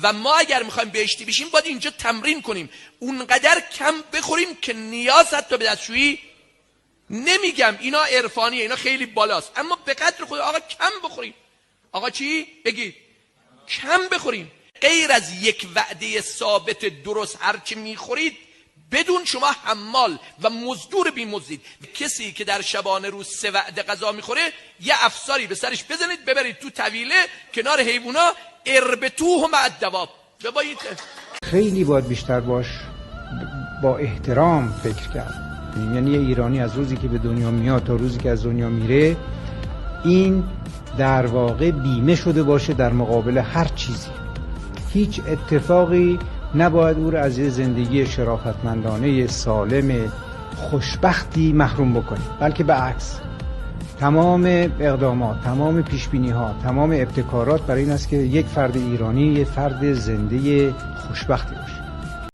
و ما اگر میخوایم بهشتی بشیم باید اینجا تمرین کنیم، اونقدر کم بخوریم که نیاز حتی به دستشویی، نمیگم اینا عرفانیه، اینا خیلی بالاست، اما به قدر خود آقا کم بخوریم. آقا چی؟ بگید کم بخوریم. غیر از یک وعده ثابت درست هرچی میخورید بدون شما حمال و مزدور بی‌مزدید. کسی که در شبانه روز 3 وعده غذا میخوره یه افساری به سرش بزنید ببرید تو طویله کنار حیوونا، اربطوه مع الدواب. خیلی باید بیشتر با احترام فکر کرد. یعنی یه ایرانی از روزی که به دنیا میاد تا روزی که از دنیا میره، این در واقع بیمه شده باشه در مقابل هر چیزی. هیچ اتفاقی نباید او را از یه زندگی شرافتمندانه سالم خوشبختی محروم بکنه، بلکه به عکس تمام اقدامات، تمام پیشبینی‌ها، تمام ابتکارات برای این است که یک فرد ایرانی یک فرد زنده خوشبختی باشه.